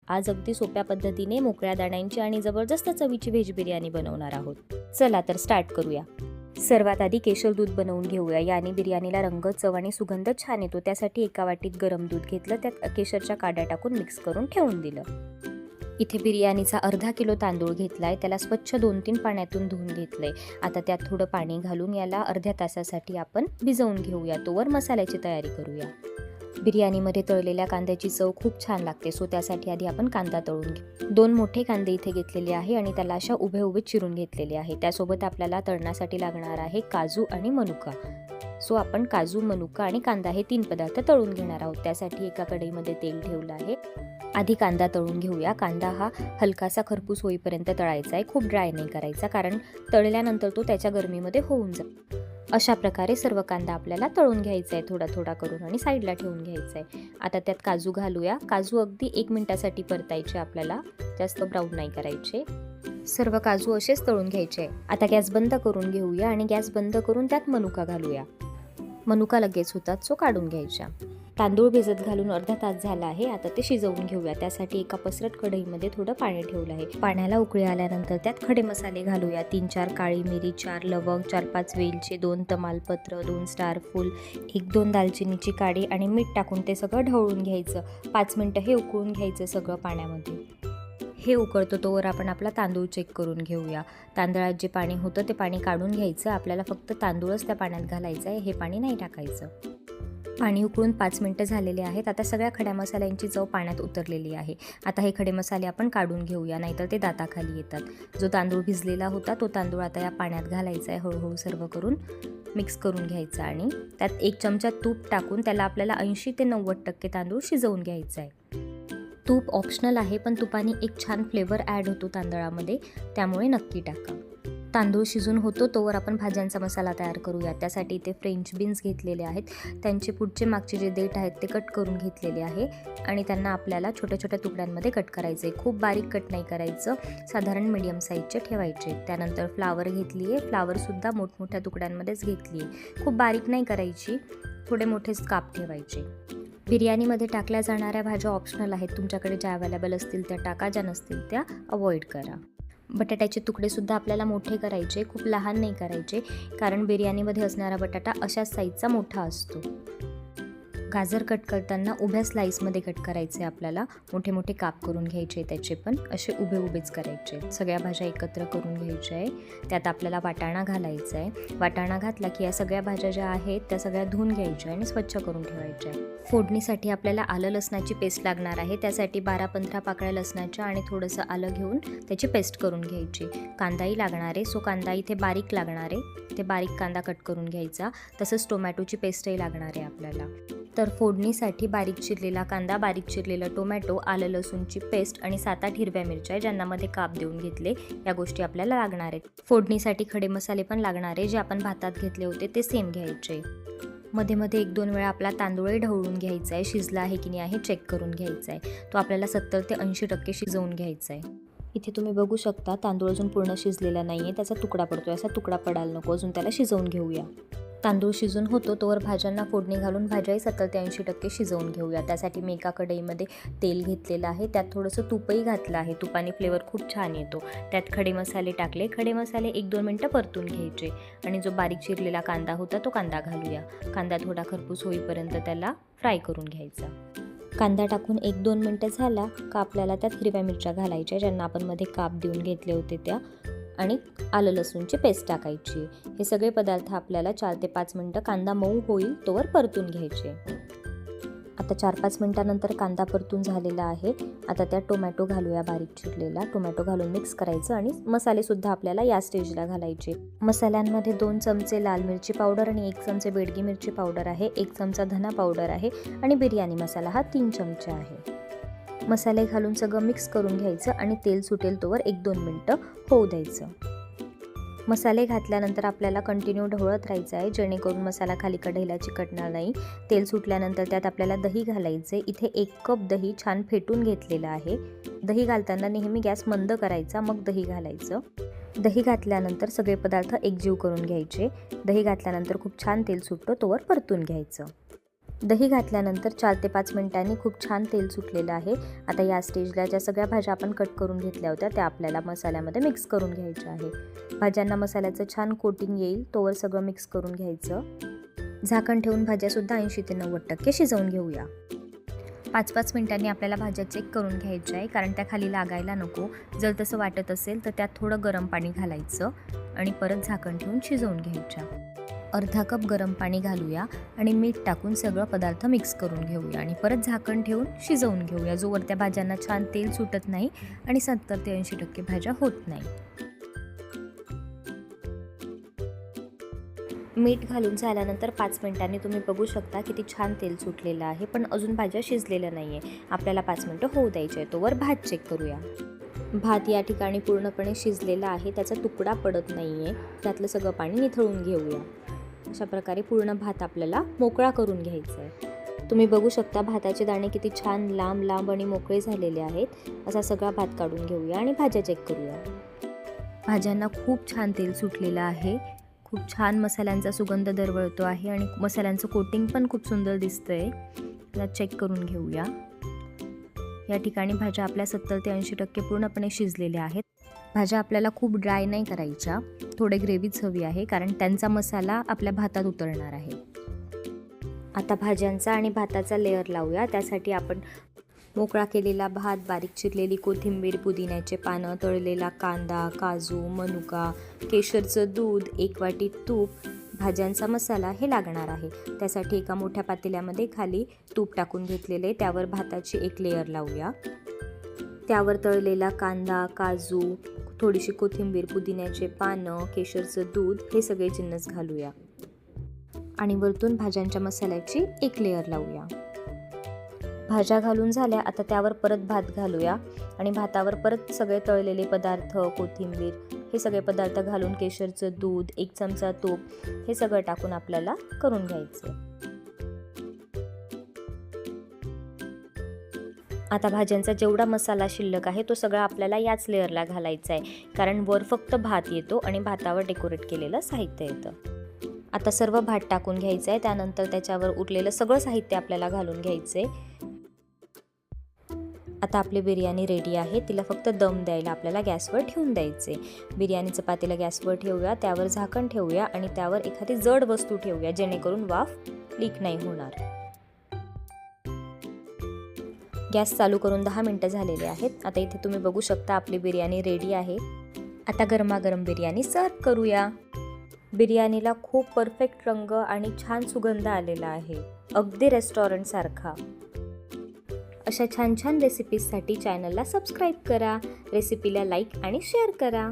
आज अगदी सोप्या पद्धतीने मोकळ्या दाण्यांची आणि जबरदस्त चवीची व्हेज बिर्याणी बनवणार आहोत। चला तर स्टार्ट करूया। सर्वात आधी केशर दूध बनवून घेऊया। याने बिर्याणीला रंग, चव आणि सुगंध छान येतो। त्यासाठी एका वाटीत गरम दूध घेतलं, त्यात केशरच्या काड्या टाकून मिक्स करून ठेवून दिलं। इथे बिर्याणीचा अर्धा किलो तांदूळ घेतलाय, त्याला स्वच्छ 2-3 पाण्यातून धुवून घेतलंय। आता त्यात थोडं पाणी घालून याला अर्ध्या तासासाठी आपण भिजवून घेऊया। तोवर मसाल्याची तयारी करूया। बिर्याणीमध्ये तळलेल्या कांद्याची चव खूप छान लागते, सो त्यासाठी आधी आपण कांदा तळून घेऊ। 2 मोठे कांदे इथे घेतलेले आहे आणि त्याला अशा उभे उभे चिरून घेतलेले आहे। त्यासोबत आपल्याला तळण्यासाठी लागणार आहे काजू आणि मनुका। सो आपण काजू, मनुका आणि कांदा हे 3 पदार्थ तळून घेणार आहोत। त्यासाठी एका कढईमध्ये तेल ठेवलं आहे। आधी कांदा तळून घेऊया। कांदा हा हलकासा खरपूस होईपर्यंत तळायचा आहे, खूप ड्राय नाही करायचा, कारण तळल्यानंतर तो त्याच्या गरमीमध्ये होऊन जातो। अशा प्रकारे सर्व कांदा आपल्याला तळून घ्यायचा आहे, थोडा थोडा करून, आणि साईडला ठेवून घ्यायचा आहे। आता त्यात काजू घालूया। काजू अगदी 1 मिनिटासाठी परतायचे, आपल्याला जास्त ब्राऊन नाही करायचे। सर्व काजू असेच तळून घ्यायचे। आता गॅस बंद करून घेऊया आणि गॅस बंद करून त्यात मनुका घालूया। मनुका लगेच होतात, सो काढून घ्यायच्या। तांदूळ भिजत घालून अर्धा तास झाला आहे। आता ते शिजवून घेऊया। त्यासाठी एका पसरट कढईमध्ये थोडं पाणी ठेवलं आहे। पाण्याला उकळी आल्यानंतर त्यात खडे मसाले घालूया। 3-4 काळी मिरी, 4 लवंग, 4-5 वेलची, 2 तमालपत्र, 2 स्टार फूल, 1-2 दालचिनीची काडी आणि मीठ टाकून ते सगळं ढवळून घ्यायचं। 5 मिनिटं हे उकळून घ्यायचं सगळं पाण्यामध्ये। हे उकळतो तोवर आपण आपला तांदूळ चेक करून घेऊया। तांदळात जे पाणी होतं ते पाणी काढून घ्यायचं। आपल्याला फक्त तांदूळच त्या पाण्यात घालायचं आहे, हे पाणी नाही टाकायचं। पाणी उकळून 5 मिनिटं झालेले आहेत। आता सगळ्या खड्या मसाल्यांची चव पाण्यात उतरलेली आहे। आता हे खडे मसाले आपण काढून घेऊया, नाहीतर ते दाताखाली येतात। जो तांदूळ भिजलेला होता तो तांदूळ आता या पाण्यात घालायचा आहे। हळूहळू सर्व करून मिक्स करून घ्यायचा आणि त्यात 1 चमचा तूप टाकून त्याला आपल्याला 80 ते 90% तांदूळ शिजवून घ्यायचा आहे। तूप ऑप्शनल आहे, पण तुपाने एक छान फ्लेवर ॲड होतो तांदळामध्ये, त्यामुळे नक्की टाका। तांदूळ शिजून होतो तोवर आपण भाज्यांचा मसाला तयार करूया। त्यासाठी इथे फ्रेंच बीन्स घेतलेले आहेत, त्यांचे पुढचे मागचे जे देठ आहेत ते कट करून घेतलेले आहे आणि त्यांना आपल्याला छोट्या छोट्या तुकड्यांमध्ये कट करायचे। खूप बारीक कट नाही करायचं, साधारण मीडियम साईजचे ठेवायचे। त्यानंतर फ्लावर घेतली आहे, फ्लावरसुद्धा मोठमोठ्या तुकड्यांमध्येच घेतली आहे, खूप बारीक नाही करायची, थोडे मोठेच काप ठेवायचे। बिर्याणीमध्ये टाकल्या जाणाऱ्या भाज्या ऑप्शनल आहेत, तुमच्याकडे ज्या अवेलेबल असतील त्या टाका, ज्या नसतील त्या अवॉइड करा। बटाट्याचे तुकडे सुद्धा आपल्याला मोठे करायचे, खूप लहान नाही करायचे, कारण बिर्याणीमध्ये असणारा बटाटा अशाच साईजचा मोठा असतो। गाजर कट करताना उभ्या स्लाइसमध्ये कट करायचे, आपल्याला मोठे मोठे काप करून घ्यायचे, त्याचे पण असे उभे उभेच करायचे। सगळ्या भाज्या एकत्र करून घ्यायच्या आहे। त्यात आपल्याला वाटाणा घालायचा आहे। वाटाणा घातला की या सगळ्या भाज्या ज्या आहेत त्या सगळ्या धुवून घ्यायच्या आणि स्वच्छ करून ठेवायच्या आहे। फोडणीसाठी आपल्याला आलं लसणाची पेस्ट लागणार आहे। त्यासाठी 12-15 पाकळ्या लसणाच्या आणि थोडंसं आलं घेऊन त्याची पेस्ट करून घ्यायची। कांदाही लागणार आहे, सो कांदा इथे बारीक लागणार आहे, ते बारीक कांदा कट करून घ्यायचा। तसंच टोमॅटोची पेस्टही लागणार आहे आपल्याला। तर फोडणीसाठी बारीक चिरलेला कांदा, बारीक चिरलेला टोमॅटो, आलं लसूणची पेस्ट आणि 7-8 हिरव्या मिरच्या ज्यांना मध्ये काप देऊन घेतले, या गोष्टी आपल्याला लागणार आहेत। फोडणीसाठी खडे मसाले पण लागणार आहे, जे आपण भातात घेतले होते ते सेम घ्यायचे। मध्ये मध्ये 1-2 वेळा आपला तांदूळही ढवळून घ्यायचा आहे, शिजला आहे की नाही आहे चेक करून घ्यायचा आहे। तो आपल्याला 70 ते 80% शिजवून घ्यायचा आहे। इथे तुम्ही बघू शकता तांदूळ अजून पूर्ण शिजलेला नाही आहे, त्याचा तुकडा पडतोय, असा तुकडा पडायला नको, अजून त्याला शिजवून घेऊया। तांदूळ शिजून होतो तोवर भाज्यांना फोडणी घालून भाज्याही 70 ते 80% शिजवून घेऊया। त्यासाठी मी एका कढईमध्ये तेल घेतलेलं आहे, त्यात थोडंसं तूपही घातलं आहे, तुपाने फ्लेवर खूप छान येतो। त्यात खडे मसाले टाकले, खडे मसाले 1-2 मिनिटं परतून घ्यायचे आणि जो बारीक चिरलेला कांदा होता तो कांदा घालूया। कांदा थोडा खरपूस होईपर्यंत त्याला फ्राय करून घ्यायचा। कांदा टाकून 1-2 मिनिटं झाला का आपल्याला त्यात हिरव्या मिरच्या घालायच्या, ज्यांना आपण मध्ये काप देऊन घेतले होते त्या, आणि आलं लसूणची पेस्ट टाकायची। हे सगळे पदार्थ आपल्याला 4 ते 5 मिनिटं कांदा मऊ होईल तोवर परतून घ्यायचे। आता 4-5 मिनिटानंतर कांदा परतून झालेला आहे। आता त्यात टोमॅटो घालूया, बारीक चिरलेला टोमॅटो घालून मिक्स करायचं आणि मसालेसुद्धा आपल्याला या स्टेजला घालायचे। मसाल्यांमध्ये 2 चमचे लाल मिरची पावडर आणि 1 चमचे बेडगी मिरची पावडर आहे, 1 चमचा धना पावडर आहे आणि बिर्याणी मसाला हा 3 चमचे आहे। मसाले घालून सगळं मिक्स करून घ्यायचं आणि तेल सुटेल तोवर 1-2 मिनिटं होऊ द्यायचं। मसाले घातल्यानंतर आपल्याला कंटिन्यू ढवळत राहायचं आहे, जेणेकरून मसाला खाली कढईला चिकटणार नाही। तेल सुटल्यानंतर त्यात आपल्याला दही घालायचे। इथे 1 कप दही छान फेटून घेतलेलं आहे। दही घालताना नेहमी गॅस मंद करायचा, मग दही घालायचं। दही घातल्यानंतर सगळे पदार्थ एकजीव करून घ्यायचे। दही घातल्यानंतर खूप छान तेल सुटतं तोवर परतून घ्यायचं। दही घातल्यानंतर 4 ते 5 मिनिटांनी खूप छान तेल सुटलेलं आहे. आता या स्टेजला ज्या सगळ्या भाज्या आपण कट करून घेतल्या होत्या त्या आपल्याला मसाल्यामध्ये मिक्स करून घ्यायच्या आहे. भाज्यांना मसाल्याचं छान कोटिंग येईल तोवर सगळं मिक्स करून घ्यायचं. झाकण ठेवून भाज्यासुद्धा 80 ते 90% शिजवून घेऊया. 5-5 मिनिटांनी आपल्याला भाज्या चेक करून घ्यायच्या आहे, कारण त्या खाली लागायला नको. जर तसं वाटत असेल तर त्यात थोडं गरम पाणी घालायचं आणि परत झाकण ठेवून शिजवून घ्यायच्या. अर्धा कप गरम पाणी घालूया आणि मीठ टाकून सगळं पदार्थ मिक्स करून घेऊया आणि परत झाकण ठेवून शिजवून घेऊया, जोवर त्या भाज्यांना छान तेल सुटत नाही आणि 70 ते 80% भाज्या होत नाही. मीठ घालून झाल्यानंतर 5 मिनिटांनी तुम्ही बघू शकता किती छान तेल सुटलेलं आहे, पण अजून भाज्या शिजलेल्या नाही आहे. आपल्याला 5 मिनिटं होऊ द्यायचे आहे. तोवर भात चेक करूया. भात या ठिकाणी पूर्णपणे शिजलेला आहे, त्याचा तुकडा पडत नाही आहे. त्यातलं सगळं पाणी निथळून घेऊया. अशा प्रकारे पूर्ण भात आपल्याला मोकळा करून घ्यायचा आहे. तुम्ही बघू शकता भाताचे दाणे किती छान लांब लांब आणि मोकळे झालेले आहेत. असा सगळा भात काढून घेऊया आणि भाज्या चेक करूया. भाज्यांना खूप छान तेल सुटलेलं आहे. खूप छान मसाल्यांचा सुगंध दरवळतो आहे आणि मसाल्यांचं कोटिंग पण खूप सुंदर दिसतंय. त्याला चेक करून घेऊया. या ठिकाणी भाज्या आपल्या 70 ते 80% पूर्णपणे शिजलेल्या आहेत. भाज्या आपल्याला खूप ड्राय नाही करायच्या, थोडे ग्रेव्हीच हवी आहे, कारण त्यांचा मसाला आपल्या भातात उतरणार आहे. आता भाज्यांचा आणि भाताचा लेअर लावूया. त्यासाठी आपण मोकळा केलेला भात, बारीक चिरलेली कोथिंबीर, पुदिन्याचे पानं, तळलेला कांदा, काजू, मनुका, केशरचं दूध, 1 वाटी तूप, भाज्यांचा मसाला हे लागणार आहे. त्यासाठी एका मोठ्या पातेल्यामध्ये खाली तूप टाकून घेतलेले, त्यावर भाताची एक लेअर लावूया. त्यावर तळलेला कांदा, काजू, थोडीशी कोथिंबीर, पुदिन्याचे पानं, केशरचं दूध हे सगळे जिन्नस घालूया आणि वरतून भाज्यांच्या मसाल्याची एक लेअर लावूया. भाज्या घालून झाल्या. आता त्यावर परत भात घालूया आणि भातावर परत सगळे तळलेले पदार्थ, कोथिंबीर हे सगळे पदार्थ घालून केशरचं दूध, 1 चमचा तूप हे सगळं टाकून आपल्याला करून घ्यायचं. आता भाज्यांचा जेवढा मसाला शिल्लक आहे तो सगळा आपल्याला याच लेअरला घालायचा आहे, कारण वर फक्त भात येतो आणि भातावर डेकोरेट केलेलं साहित्य येतं. आता सर्व भात टाकून घ्यायचं आहे. त्यानंतर त्याच्यावर उरलेलं सगळं साहित्य आपल्याला घालून घ्यायचं आहे. आता आपली बिर्याणी रेडी आहे. तिला फक्त दम द्यायला आपल्याला गॅसवर ठेवून द्यायचे. बिर्याणीचं पातेलं गॅसवर ठेवूया, त्यावर झाकण ठेवूया आणि त्यावर एखादी जड वस्तू ठेवूया, जेणेकरून वाफ लीक नाही होणार. गॅस चालू करून 10 मिनिटं झालेले आहेत. आता इथे तुम्ही बघू शकता आपली बिर्याणी रेडी आहे. आता गरमागरम बिर्याणी सर्व करूया. बिर्याणीला खूप परफेक्ट रंग आणि छान सुगंध आलेला आहे, अगदी रेस्टॉरंटसारखा. अशा छान छान रेसिपीजसाठी चॅनलला सबस्क्राईब करा, रेसिपीला लाईक आणि शेअर करा.